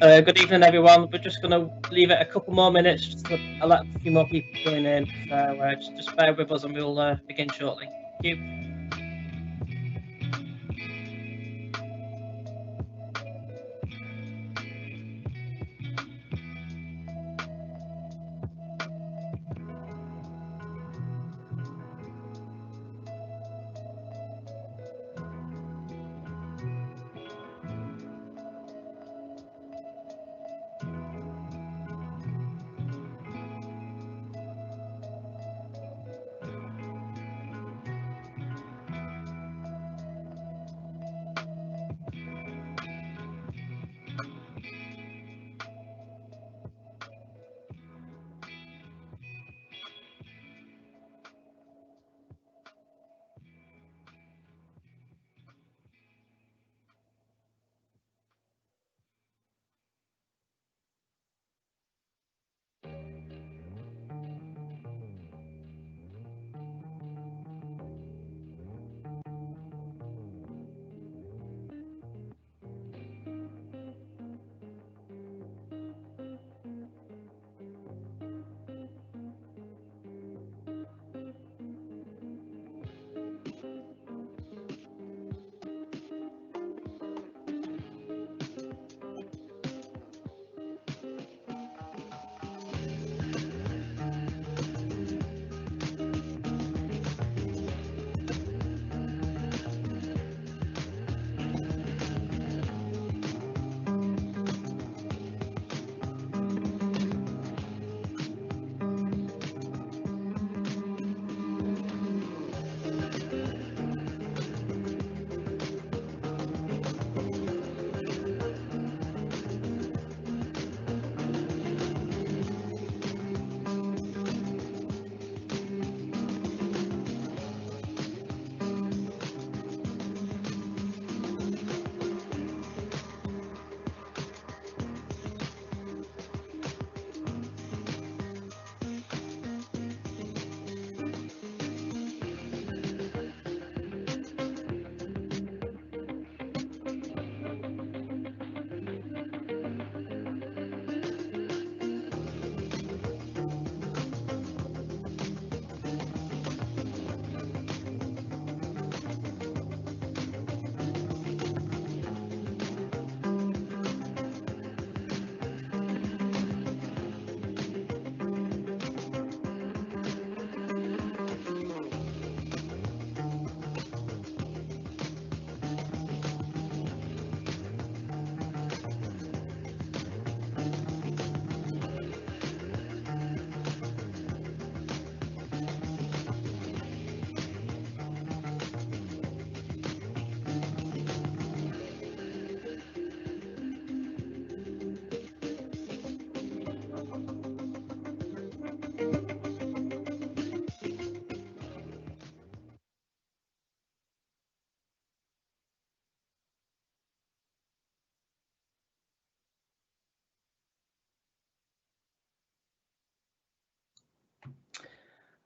Good evening, everyone. We're just going to leave it a couple more minutes just to let a few more people join in. So just bear with us and we'll begin shortly. Thank you.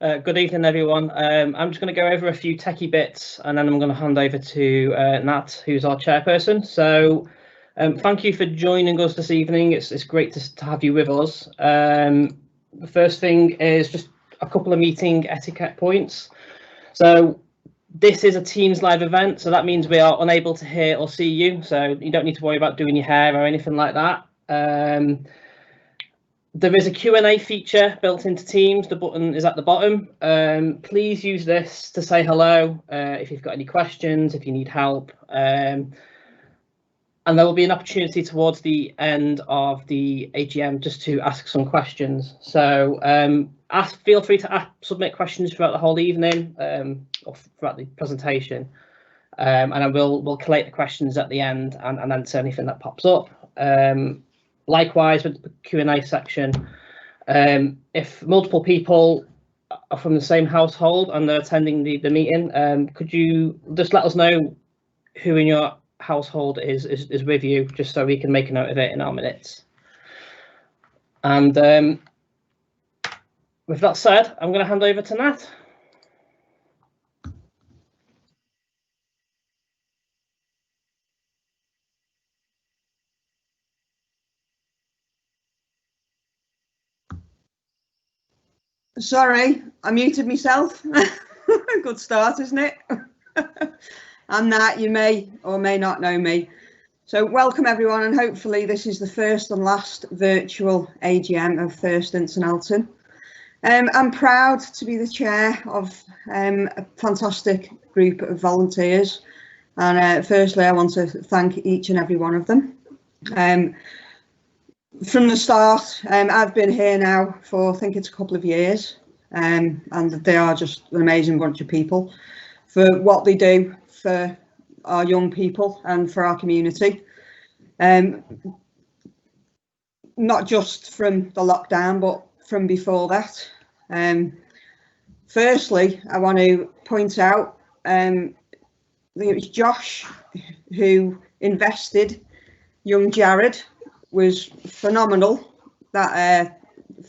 Good evening, everyone. I'm just going to go over a few techie bits, and then I'm going to hand over to Nat, who's our chairperson. So thank you for joining us this evening. It's great to have you with us. The first thing is just a couple of meeting etiquette points. So this is a Teams live event, so that means we are unable to hear or see you. So you don't need to worry about doing your hair or anything like that. There is a Q&A feature built into Teams. The button is at the bottom. Please use this to say hello if you've got any questions, if you need help. And there will be an opportunity towards the end of the AGM just to ask some questions. So feel free to submit questions throughout the whole evening or throughout the presentation. And I will collate the questions at the end and answer anything that pops up. Likewise with the Q&A section, if multiple people are from the same household and they're attending the meeting, could you just let us know who in your household is with you, just so we can make a note of it in our minutes. And with that said, I'm going to hand over to Nat. Sorry, I muted myself. Good start, isn't it? I'm Nat. You may or may not know me. So welcome everyone, and hopefully this is the first and last virtual AGM of First Ince and Elton. I'm proud to be the chair of a fantastic group of volunteers, and firstly I want to thank each and every one of them. From the start, I've been here now for, I think it's a couple of years, and they are just an amazing bunch of people for what they do for our young people and for our community. Not just from the lockdown, but from before that. Firstly, I want to point out, I think it was Josh who invested young Jared. Was phenomenal. That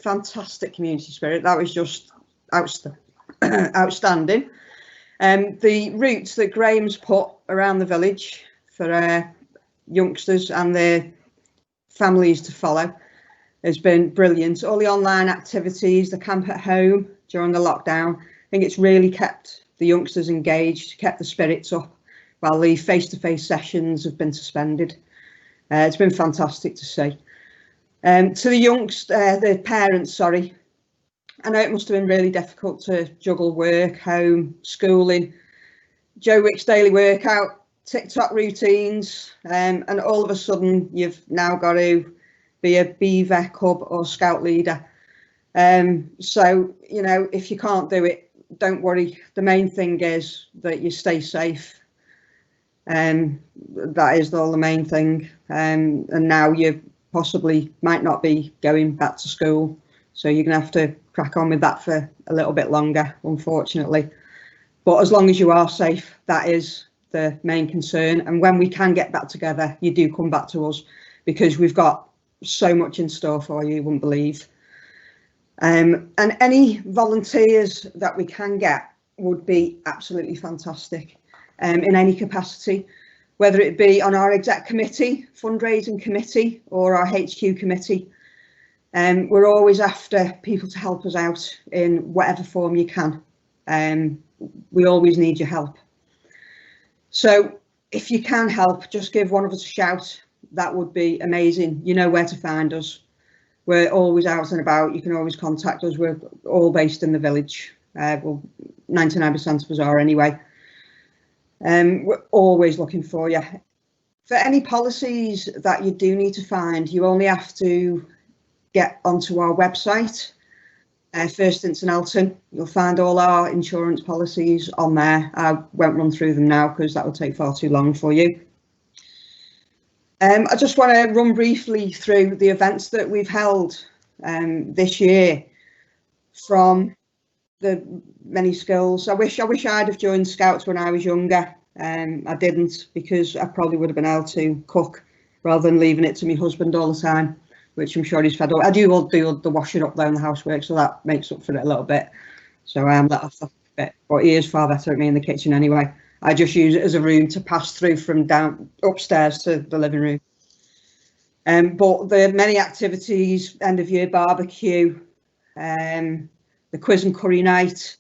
fantastic community spirit, that was just outstanding. The routes that Graham's put around the village for youngsters and their families to follow has been brilliant. All the online activities, the camp at home during the lockdown, I think it's really kept the youngsters engaged, kept the spirits up, while the face-to-face sessions have been suspended. It's been fantastic to see. To the parents, sorry, I know it must have been really difficult to juggle work, home, schooling, Joe Wick's daily workout, TikTok routines, and all of a sudden you've now got to be a Beaver Cub or Scout leader. So, you know, if you can't do it, don't worry. The main thing is that you stay safe. That is all the main thing, and now you possibly might not be going back to school, so you're gonna have to crack on with that for a little bit longer, unfortunately. But as long as you are safe, that is the main concern, and when we can get back together, you do come back to us, because we've got so much in store for you, you wouldn't believe. And any volunteers that we can get would be absolutely fantastic. In any capacity, whether it be on our exec committee, fundraising committee, or our HQ committee. We're always after people to help us out in whatever form you can. We always need your help. So if you can help, just give one of us a shout. That would be amazing. You know where to find us. We're always out and about. You can always contact us. We're all based in the village. Well, 99% of us are anyway. We're always looking for you. For any policies that you do need to find, you only have to get onto our website, First Ince and Elton. You'll find all our insurance policies on there. I won't run through them now because that will take far too long for you. I just want to run briefly through the events that we've held this year from the many skills. I wish I'd have joined Scouts when I was younger. I didn't, because I probably would have been able to cook rather than leaving it to my husband all the time, which I'm sure he's fed up. I do all do the washing up there and the housework, so that makes up for it a little bit. So I am let off a bit, but he is far better at me in the kitchen anyway. I just use it as a room to pass through from down upstairs to the living room. But the many activities, end of year barbecue, the quiz and curry night,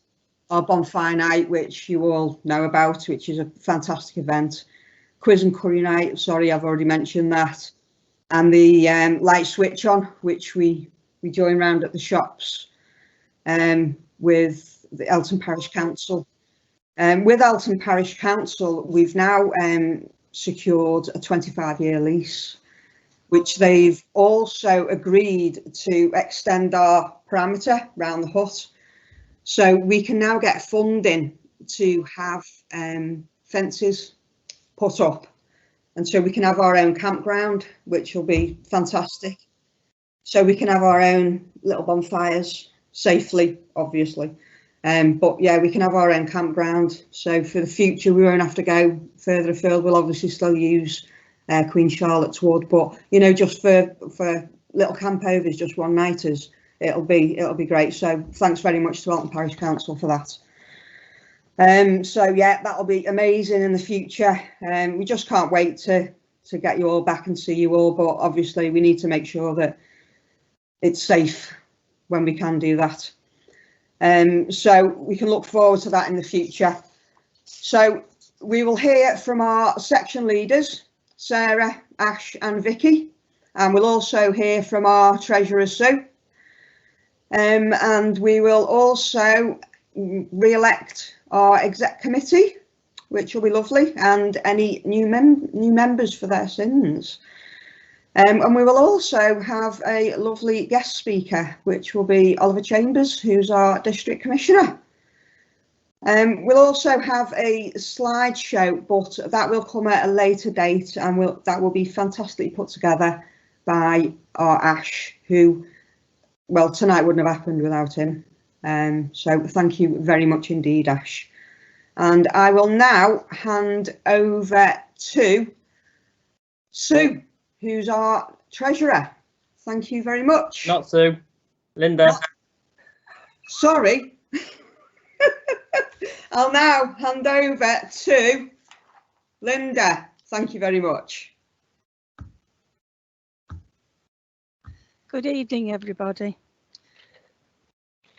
our bonfire night, which you all know about, which is a fantastic event. Quiz and curry night, sorry, I've already mentioned that. And the light switch on, which we join round at the shops with the Elton Parish Council. With Elton Parish Council, we've now secured a 25-year lease, which they've also agreed to extend our parameter around the hut. So we can now get funding to have fences put up. And so we can have our own campground, which will be fantastic. So we can have our own little bonfires safely, obviously. But yeah, we can have our own campground. So for the future, we won't have to go further afield. We'll obviously still use Queen Charlotte's Wood, but you know, just for little campovers, just one nighters, it'll be great. So thanks very much to Elton Parish Council for that. So yeah, that'll be amazing in the future. We just can't wait to get you all back and see you all, but obviously we need to make sure that it's safe when we can do that. So we can look forward to that in the future. So we will hear from our section leaders, Sarah, Ash and Vicki, and we'll also hear from our treasurer, Sue. And we will also re-elect our exec committee, which will be lovely, and any new members for their sins. And we will also have a lovely guest speaker, which will be Oliver Chambers, who's our district commissioner. We'll also have a slideshow, but that will come at a later date, and that will be fantastically put together by our Ash, who, well, tonight wouldn't have happened without him. So thank you very much indeed, Ash. And I will now hand over to Sue, who's our treasurer. Thank you very much. Not Sue, Linda. Sorry. I'll now hand over to Linda. Thank you very much. Good evening, everybody.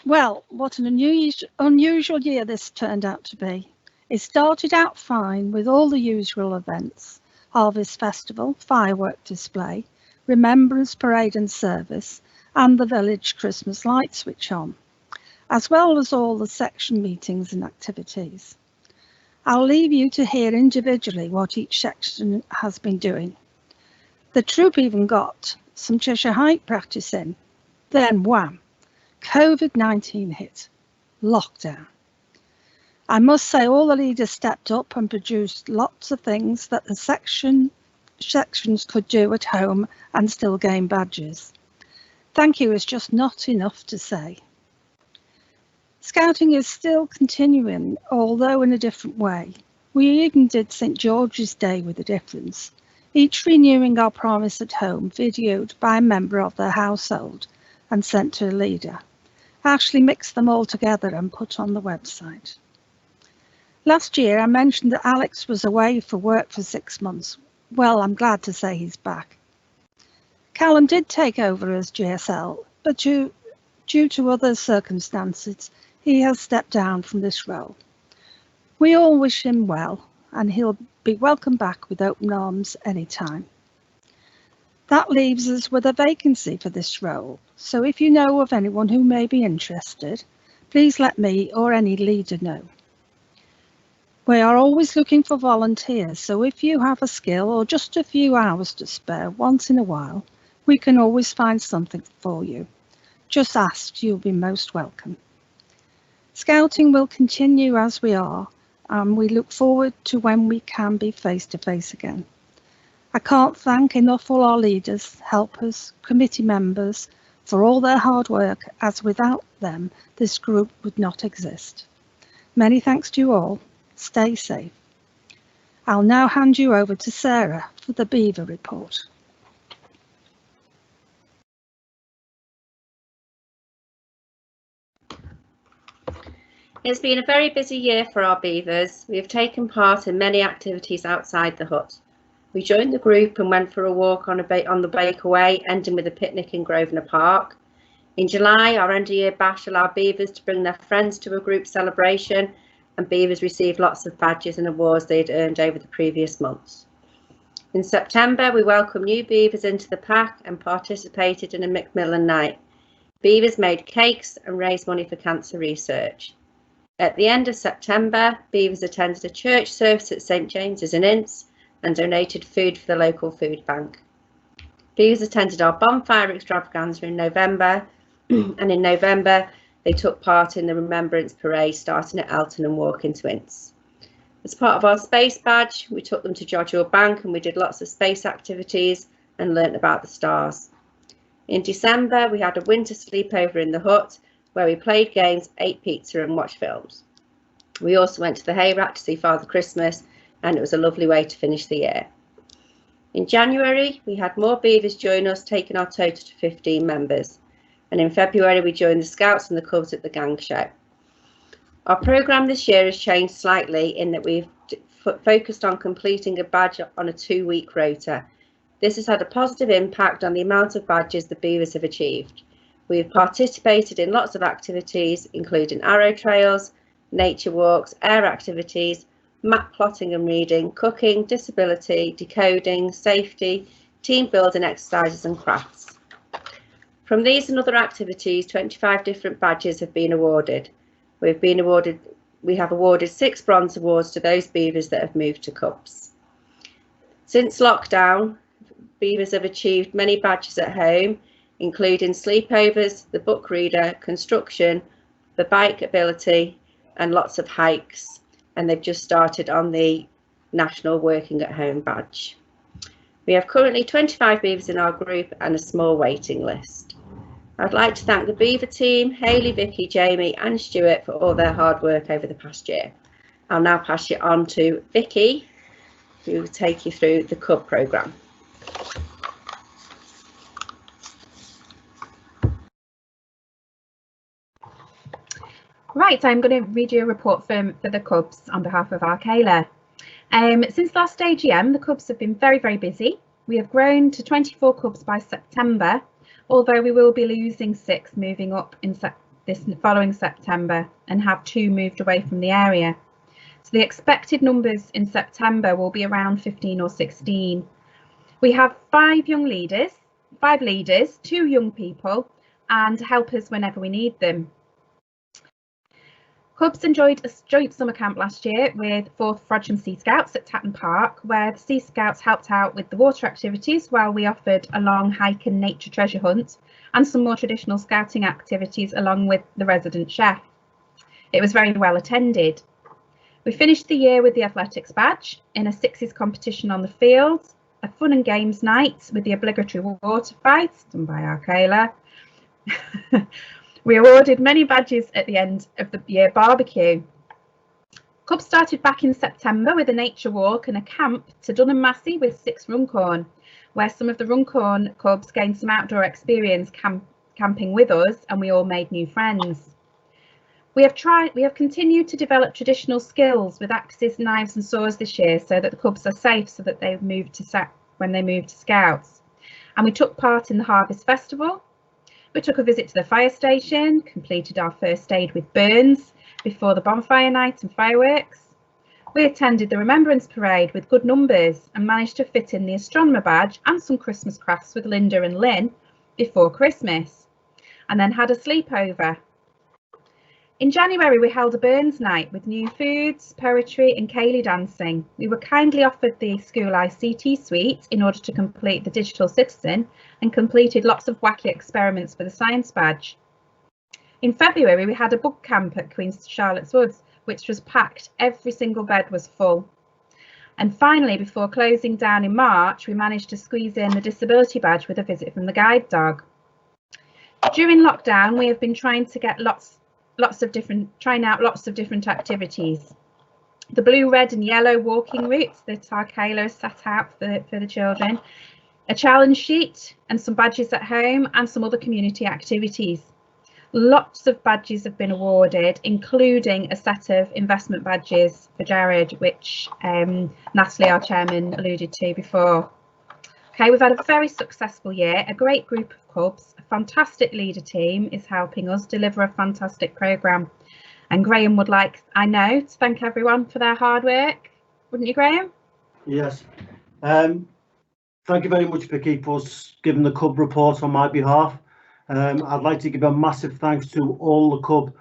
Well, what an unusual year this turned out to be. It started out fine with all the usual events: Harvest Festival, firework display, Remembrance Parade and service, and the village Christmas light switch on, as well as all the section meetings and activities. I'll leave you to hear individually what each section has been doing. The troop even got some Cheshire Height practice in. Then wham, COVID-19 hit, lockdown. I must say all the leaders stepped up and produced lots of things that the sections could do at home and still gain badges. Thank you is just not enough to say. Scouting is still continuing, although in a different way. We even did St George's Day with a difference, each renewing our promise at home, videoed by a member of their household and sent to a leader. I actually mixed them all together and put on the website. Last year I mentioned that Alex was away for work for 6 months. Well, I'm glad to say he's back. Callum did take over as GSL, but due to other circumstances, he has stepped down from this role. We all wish him well, and he'll be welcome back with open arms anytime. That leaves us with a vacancy for this role, so if you know of anyone who may be interested, please let me or any leader know. We are always looking for volunteers, so if you have a skill or just a few hours to spare once in a while, we can always find something for you. Just ask, you'll be most welcome. Scouting will continue as we are, and we look forward to when we can be face to face again. I can't thank enough all our leaders, helpers, committee members for all their hard work, as without them, this group would not exist. Many thanks to you all. Stay safe. I'll now hand you over to Sarah for the Beaver report. It's been a very busy year for our Beavers. We have taken part in many activities outside the hut. We joined the group and went for a walk on the Breakaway, ending with a picnic in Grosvenor Park. In July, our end of year bash allowed Beavers to bring their friends to a group celebration, and Beavers received lots of badges and awards they'd earned over the previous months. In September, we welcomed new Beavers into the pack and participated in a Macmillan night. Beavers made cakes and raised money for cancer research. At the end of September, Beavers attended a church service at St James's in Ince and donated food for the local food bank. Beavers attended our bonfire extravaganza in November, and in November they took part in the Remembrance Parade starting at Elton and walking to Ince. As part of our space badge, we took them to Jodrell Bank and we did lots of space activities and learnt about the stars. In December, we had a winter sleepover in the hut where we played games, ate pizza and watched films. We also went to the hayrack to see Father Christmas, and it was a lovely way to finish the year. In January, we had more Beavers join us, taking our total to 15 members. And in February, we joined the Scouts and the Cubs at the gang show. Our programme this year has changed slightly in that we've focused on completing a badge on a 2-week rota. This has had a positive impact on the amount of badges the Beavers have achieved. We have participated in lots of activities, including arrow trails, nature walks, air activities, map plotting and reading, cooking, disability, decoding, safety, team building exercises and crafts. From these and other activities, 25 different badges have been awarded. We have awarded 6 bronze awards to those Beavers that have moved to Cubs. Since lockdown, Beavers have achieved many badges at home, including sleepovers, the book reader, construction, the bike ability, and lots of hikes. And they've just started on the National Working at Home badge. We have currently 25 Beavers in our group and a small waiting list. I'd like to thank the Beaver team, Hayley, Vicki, Jamie and Stuart for all their hard work over the past year. I'll now pass it on to Vicki, who will take you through the Cub programme. Right, I'm going to read you a report for the Cubs on behalf of our Kayla. Since last AGM, the Cubs have been very, very busy. We have grown to 24 Cubs by September, although we will be losing 6 moving up in this following September and have 2 moved away from the area. So the expected numbers in September will be around 15 or 16. We have 5 leaders, 2 young people and helpers whenever we need them. Cubs enjoyed a joint summer camp last year with 4th Frodsham Sea Scouts at Tatton Park, where the Sea Scouts helped out with the water activities while we offered a long hike and nature treasure hunt and some more traditional scouting activities along with the resident chef. It was very well attended. We finished the year with the athletics badge in a 6s competition on the field, a fun and games night with the obligatory water fight done by our Kayla. We awarded many badges at the end of the year barbecue. Cubs started back in September with a nature walk and a camp to Dunham Massey with 6 Runcorn, where some of the Runcorn Cubs gained some outdoor experience camping with us and we all made new friends. We have continued to develop traditional skills with axes, knives and saws this year so that the Cubs are safe so that when they move to Scouts. And we took part in the Harvest Festival. We took a visit to the fire station, completed our first aid with burns before the bonfire night and fireworks. We attended the Remembrance Parade with good numbers and managed to fit in the astronomer badge and some Christmas crafts with Linda and Lynn before Christmas, and then had a sleepover. In January, we held a Burns night with new foods, poetry and ceilidh dancing. We were kindly offered the school ICT suite in order to complete the digital citizen and completed lots of wacky experiments for the science badge. In February, we had a book camp at Queen Charlotte's Woods, which was packed. Every single bed was full. And finally, before closing down in March, we managed to squeeze in the disability badge with a visit from the guide dog. During lockdown, we have been trying to get trying out lots of different activities. The blue, red and yellow walking routes that our Kayla set out for the children, a challenge sheet and some badges at home and some other community activities. Lots of badges have been awarded, including a set of investment badges for Jared, which Natalie, our chairman, alluded to before. Okay, we've had a very successful year, a great group of clubs, a fantastic leader team is helping us deliver a fantastic programme. And Graham would like, I know, to thank everyone for their hard work. Wouldn't you, Graham? Yes. Thank you very much, Vicki, for giving the club report on my behalf. I'd like to give a massive thanks to all the club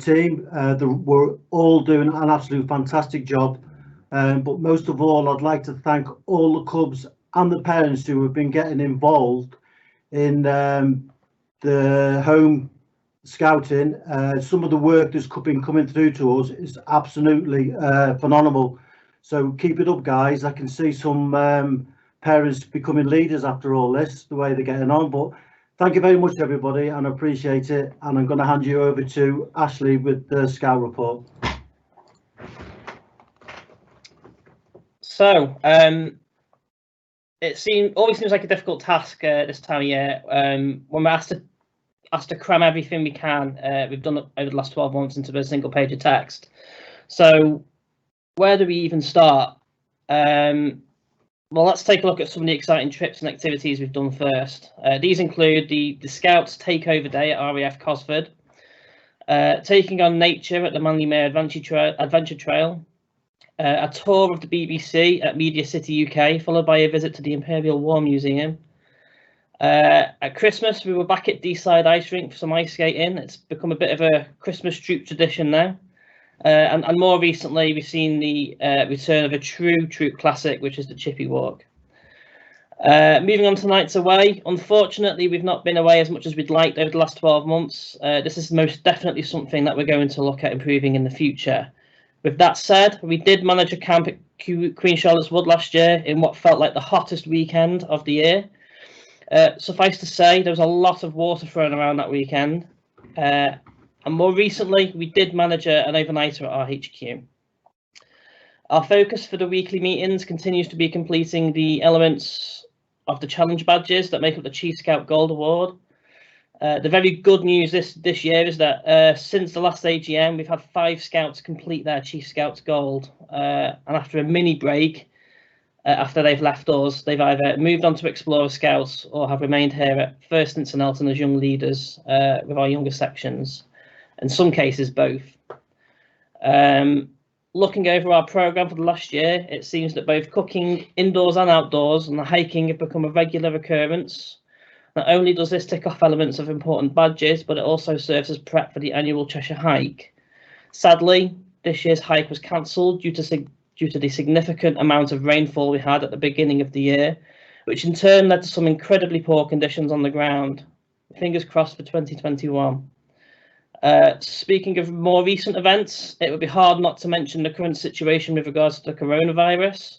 team. They were all doing an absolute fantastic job. But most of all, I'd like to thank all the clubs and the parents who have been getting involved in the home scouting. Some of the work that's been coming through to us is absolutely phenomenal. So keep it up, guys. I can see some parents becoming leaders after all this, the way they're getting on. But thank you very much, everybody, and I appreciate it. And I'm going to hand you over to Ashley with the scout report. So, it always seems like a difficult task this time of year. When we're asked to cram everything we can, we've done it over the last 12 months into a single page of text. So, where do we even start? Well, let's take a look at some of the exciting trips and activities we've done first. These include the Scouts Takeover Day at RAF Cosford, taking on nature at the Manly Mere Adventure Trail, a tour of the BBC at Media City UK, followed by a visit to the Imperial War Museum. At Christmas, we were back at Deeside Ice Rink for some ice skating. It's become a bit of a Christmas troop tradition now. And more recently, we've seen the return of a true troop classic, which is the Chippy Walk. Moving on to nights away, unfortunately, we've not been away as much as we'd liked over the last 12 months. This is most definitely something that we're going to look at improving in the future. With that said, we did manage a camp at Queen Charlotte's Wood last year in what felt like the hottest weekend of the year. Suffice to say, there was a lot of water thrown around that weekend. And more recently, we did manage an overnighter at our HQ. Our focus for the weekly meetings continues to be completing the elements of the challenge badges that make up the Chief Scout Gold Award. The very good news this year is that since the last AGM, we've had 5 scouts complete their Chief Scouts Gold. And after a mini break, after they've left us, they've either moved on to Explorer Scouts or have remained here at first Ince and Elton as young leaders with our younger sections. In some cases, both. Looking over our programme for the last year, it seems that both cooking indoors and outdoors and the hiking have become a regular occurrence. Not only does this tick off elements of important badges, but it also serves as prep for the annual Cheshire Hike. Sadly, this year's hike was cancelled due to the significant amount of rainfall we had at the beginning of the year, which in turn led to some incredibly poor conditions on the ground. Fingers crossed for 2021. Speaking of more recent events, it would be hard not to mention the current situation with regards to the coronavirus.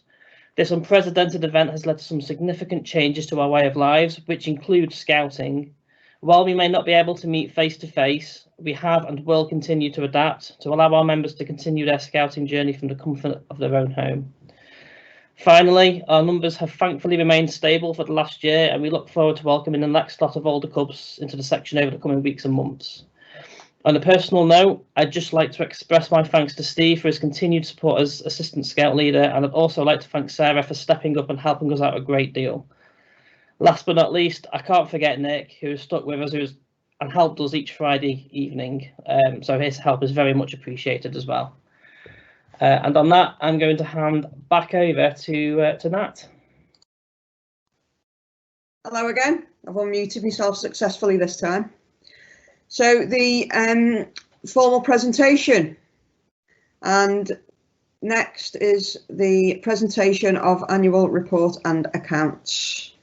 This unprecedented event has led to some significant changes to our way of lives, which include scouting. While we may not be able to meet face to face, we have and will continue to adapt to allow our members to continue their scouting journey from the comfort of their own home. Finally, our numbers have thankfully remained stable for the last year, and we look forward to welcoming the next lot of older cubs into the section over the coming weeks and months. On a personal note, I'd just like to express my thanks to Steve for his continued support as Assistant Scout Leader, and I'd also like to thank Sarah for stepping up and helping us out a great deal. Last but not least, I can't forget Nick, who has stuck with us and helped us each Friday evening, so his help is very much appreciated as well. And on that, I'm going to hand back over to Nat. Hello again. I've unmuted myself successfully this time. So the formal presentation, and next is the presentation of annual report and accounts.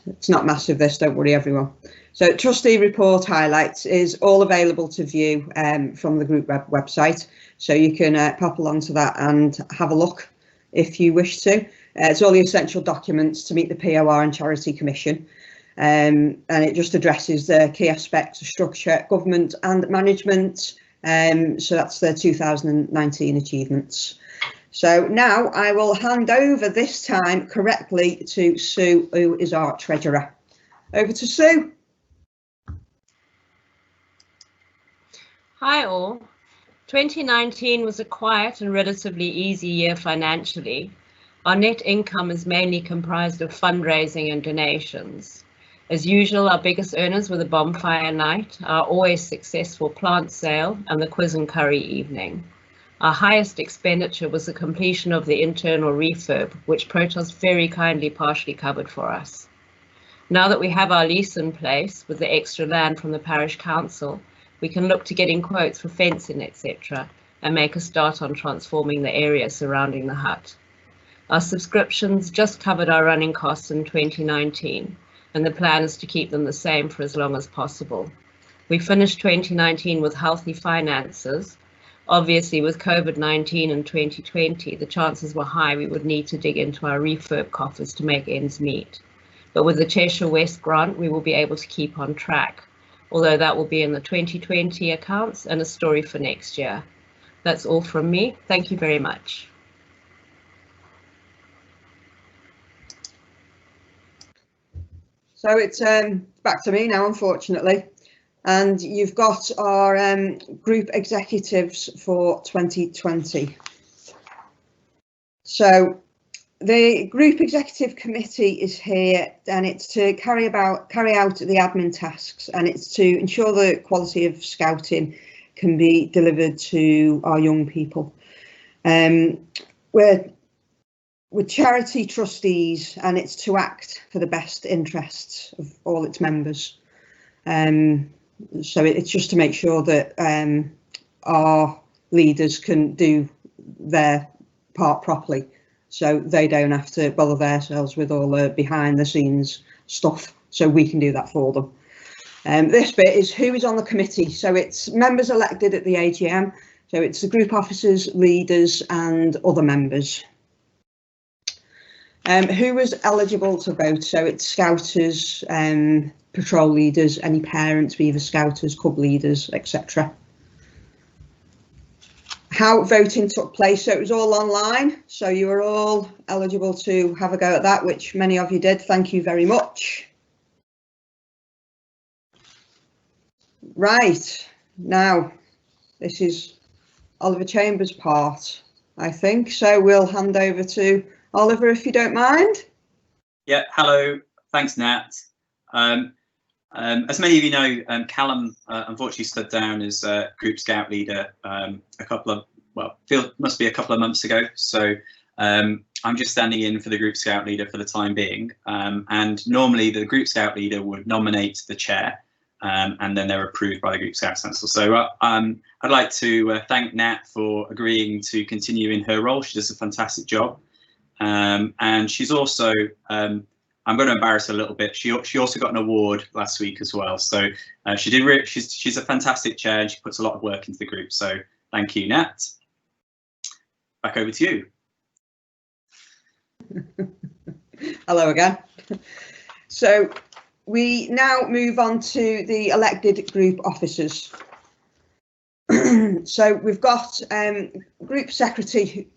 It's not massive this, don't worry everyone. So trustee report highlights is all available to view from the group website, so you can pop along to that and have a look if you wish to. It's all the essential documents to meet the POR and Charity Commission. And it just addresses the key aspects of structure, government and management. So that's the 2019 achievements. So now I will hand over this time correctly to Sue, who is our treasurer. Over to Sue. Hi all. 2019 was a quiet and relatively easy year financially. Our net income is mainly comprised of fundraising and donations. As usual, our biggest earners were the bonfire night, our always successful plant sale, and the quiz and curry evening. Our highest expenditure was the completion of the internal refurb, which Proctor very kindly partially covered for us. Now that we have our lease in place with the extra land from the parish council, we can look to getting quotes for fencing, etc., and make a start on transforming the area surrounding the hut. Our subscriptions just covered our running costs in 2019, and the plan is to keep them the same for as long as possible. We finished 2019 with healthy finances. Obviously, with COVID-19 in 2020, the chances were high we would need to dig into our refurb coffers to make ends meet. But with the Cheshire West grant, we will be able to keep on track, although that will be in the 2020 accounts and a story for next year. That's all from me. Thank you very much. So it's back to me now, unfortunately. And you've got our group executives for 2020. So the group executive committee is here, and it's to carry out the admin tasks, and it's to ensure the quality of scouting can be delivered to our young people. We're charity trustees, and it's to act for the best interests of all its members. So it's just to make sure that our leaders can do their part properly, so they don't have to bother themselves with all the behind the scenes stuff, so we can do that for them. This bit is who is on the committee. So it's members elected at the AGM, so it's the group officers, leaders and other members. Who was eligible to vote? So it's scouters, patrol leaders, any parents, Beaver scouters, club leaders, etc. How voting took place, so it was all online, so you were all eligible to have a go at that, which many of you did. Thank you very much. Right, now this is Oliver Chambers' part, I think, so we'll hand over to Oliver, if you don't mind. Yeah, hello, thanks Nat. As many of you know, Callum unfortunately stood down as Group Scout leader must be a couple of months ago. So I'm just standing in for the Group Scout leader for the time being. And normally the Group Scout leader would nominate the chair, and then they're approved by the Group Scout Council. So I'd like to thank Nat for agreeing to continue in her role. She does a fantastic job. And she's also, I'm going to embarrass her a little bit. She also got an award last week as well. So she's a fantastic chair, and she puts a lot of work into the group. So thank you, Nat. Back over to you. Hello again. So we now move on to the elected group officers. So we've got group secretary,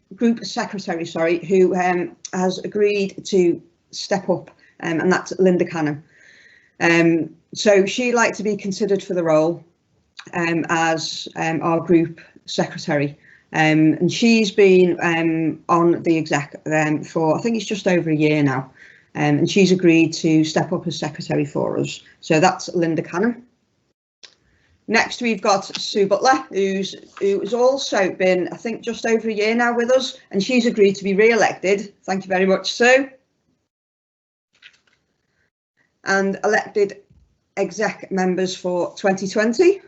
sorry, who has agreed to step up, and that's Linda Cannon. So she'd like to be considered for the role as our group secretary, and she's been on the exec for, I think it's just over a year now, and she's agreed to step up as secretary for us. So that's Linda Cannon. Next, we've got Sue Butler, who has also been, I think, just over a year now with us, and she's agreed to be re-elected. Thank you very much, Sue. And elected exec members for 2020.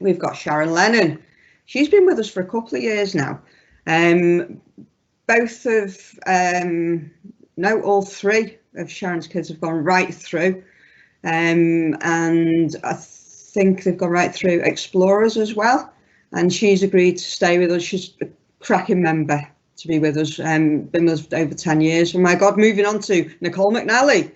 We've got Sharon Lennon. She's been with us for a couple of years now. All three of Sharon's kids have gone right through. And I think they've gone right through Explorers as well, and she's agreed to stay with us. She's a cracking member to be with us, been with us over 10 years. Oh my God, moving on to Nicole McNally,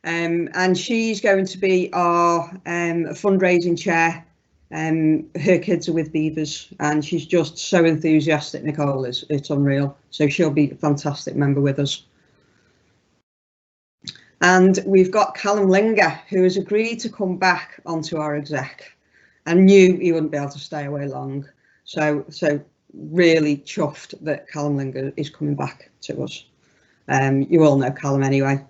and she's going to be our fundraising chair. Her kids are with Beavers, and she's just so enthusiastic, Nicole is, it's unreal. So she'll be a fantastic member with us. And we've got Callum Linger, who has agreed to come back onto our exec. and knew he wouldn't be able to stay away long. So really chuffed that Callum Linger is coming back to us. You all know Callum anyway.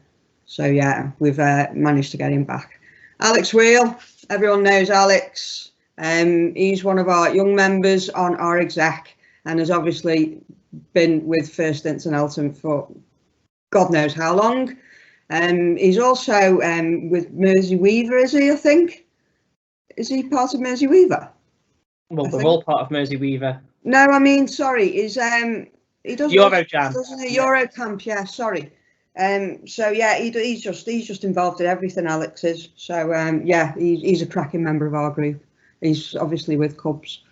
So yeah, we've managed to get him back. Alex Wheel, everyone knows Alex. He's one of our young members on our exec and has obviously been with First Ince and Elton for God knows how long. He's also with Mersey Weaver, is he, I think? Is he part of Mersey Weaver? Well, we're all part of Mersey Weaver. No, I mean, sorry, he does Eurojam. Doesn't he? Eurocamp, yeah, sorry. So yeah, he's just involved in everything, Alex is. So yeah, he's a cracking member of our group. He's obviously with Cubs.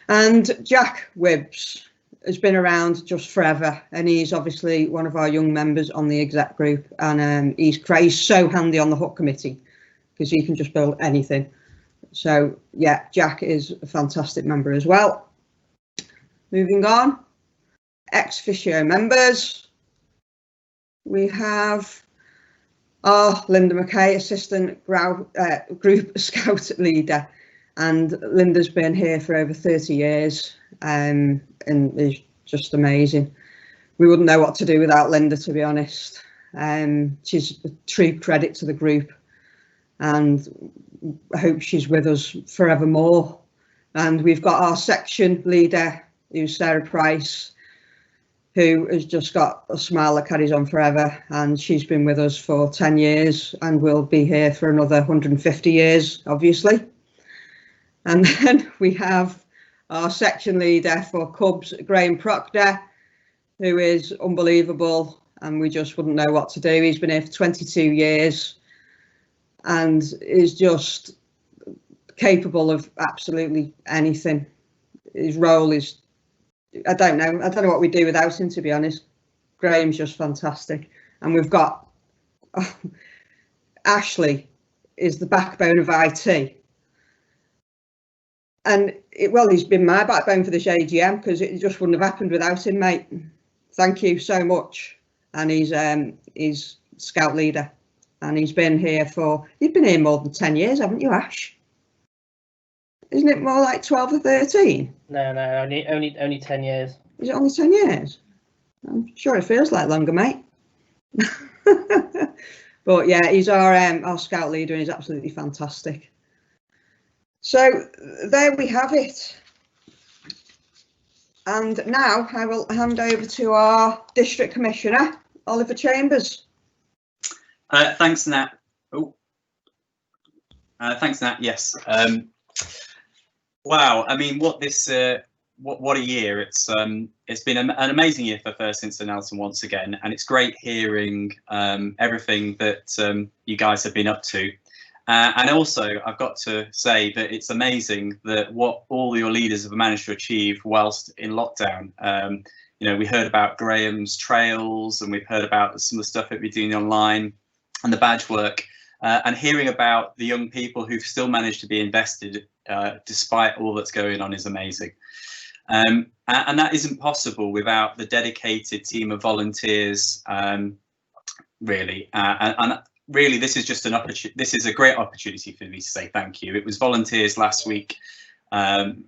And Jack Wibbs has been around just forever, and he's obviously one of our young members on the exec group, and he's so handy on the HUT committee because he can just build anything. So yeah, Jack is a fantastic member as well. Moving on, ex-officio members. We have our Linda McKay, assistant group scout leader, and Linda's been here for over 30 years and is just amazing. We wouldn't know what to do without Linda, to be honest. She's a true credit to the group, and I hope she's with us forevermore. And we've got our section leader, who's Sarah Price, who has just got a smile that carries on forever, and she's been with us for 10 years and will be here for another 150 years, obviously. And then we have our section leader for Cubs, Graham Proctor, who is unbelievable, and we just wouldn't know what to do. He's been here for 22 years and is just capable of absolutely anything. His role is, I don't know what we'd do without him, to be honest. Graham's just fantastic. And we've got Ashley is the backbone of IT. And he's been my backbone for this AGM because it just wouldn't have happened without him, mate. Thank you so much. And he's scout leader, and you've been here more than 10 years, haven't you, Ash? Isn't it more like 12 or 13? No, only 10 years. Is it only 10 years? I'm sure it feels like longer, mate. But yeah, he's our scout leader, and he's absolutely fantastic. So there we have it. And now I will hand over to our District Commissioner, Oliver Chambers. Thanks, Nat. Thanks, Nat. Yes. Wow. I mean, what a year! It's been an amazing year for First Ince and Elton once again, and it's great hearing everything that you guys have been up to. And also, I've got to say that it's amazing that what all your leaders have managed to achieve whilst in lockdown. You know, we heard about Graham's trails, and we've heard about some of the stuff that we're doing online and the badge work, and hearing about the young people who've still managed to be invested despite all that's going on is amazing. And that isn't possible without the dedicated team of volunteers, really. And really, this is just an opportunity. This is a great opportunity for me to say thank you. It was volunteers last week, and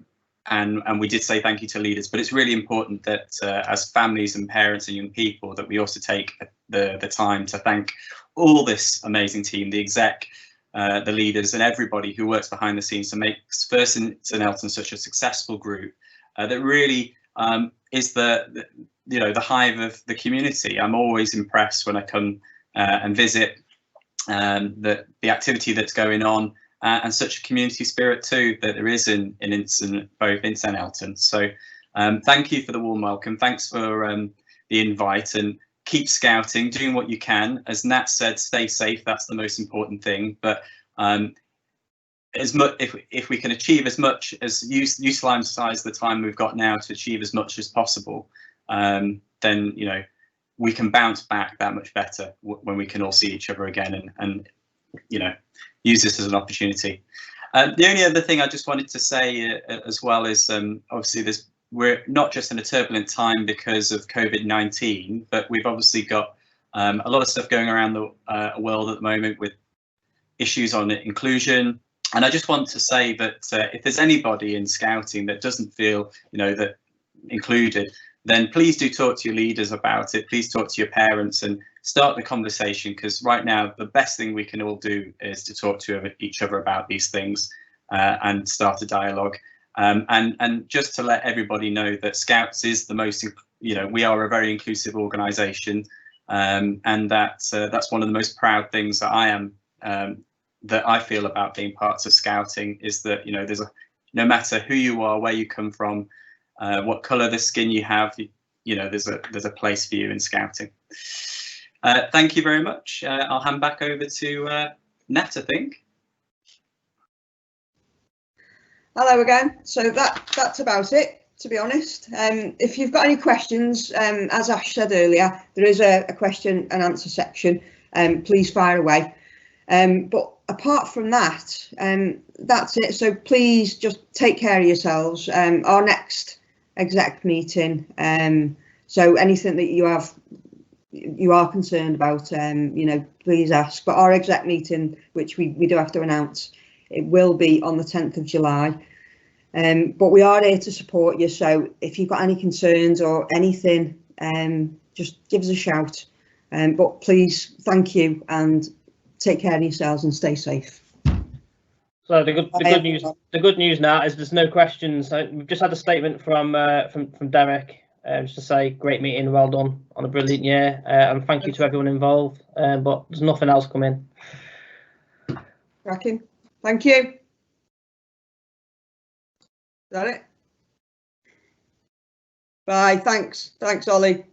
we did say thank you to leaders. But it's really important that as families and parents and young people, that we also take the time to thank all this amazing team, the exec, the leaders, and everybody who works behind the scenes to make First Ince and Elton such a successful group that really is the hive of the community. I'm always impressed when I come and visit. The activity that's going on, and such a community spirit too that there is in both Ince and Elton. So thank you for the warm welcome. Thanks for the invite, and keep scouting, doing what you can. As Nat said, stay safe. That's the most important thing. But as much if we can achieve as much as utilize the time we've got now to achieve as much as possible, then we can bounce back that much better when we can all see each other again and use this as an opportunity. The only other thing I just wanted to say as well is obviously we're not just in a turbulent time because of COVID-19, but we've obviously got a lot of stuff going around the world at the moment with issues on inclusion, And I just want to say that if there's anybody in scouting that doesn't feel, that included, then please do talk to your leaders about it. Please talk to your parents and start the conversation, because right now the best thing we can all do is to talk to each other about these things and start a dialogue. And just to let everybody know that Scouts is the most, we are a very inclusive organisation, and that's one of the most proud things that I am, that I feel about being part of Scouting, is that there's no matter who you are, where you come from, what colour the skin you have, there's a place for you in Scouting. Thank you very much. I'll hand back over to Nat, I think. Hello again. So that's about it, to be honest. If you've got any questions, as Ash said earlier, there is a question and answer section. Please fire away. But apart from that, that's it. So please just take care of yourselves. Our next exec meeting, so anything that you are concerned about, please ask. But our exec meeting, which we do have to announce, it will be on the 10th of July. But we are here to support you. So if you've got any concerns or anything, just give us a shout. But please, thank you, and take care of yourselves and stay safe. So the good news now is there's no questions. We've just had a statement from Derek, just to say great meeting, well done on a brilliant year, and thank you to everyone involved. But there's nothing else coming. Cracking. Thank you. Is that it? Bye. Thanks, Ollie.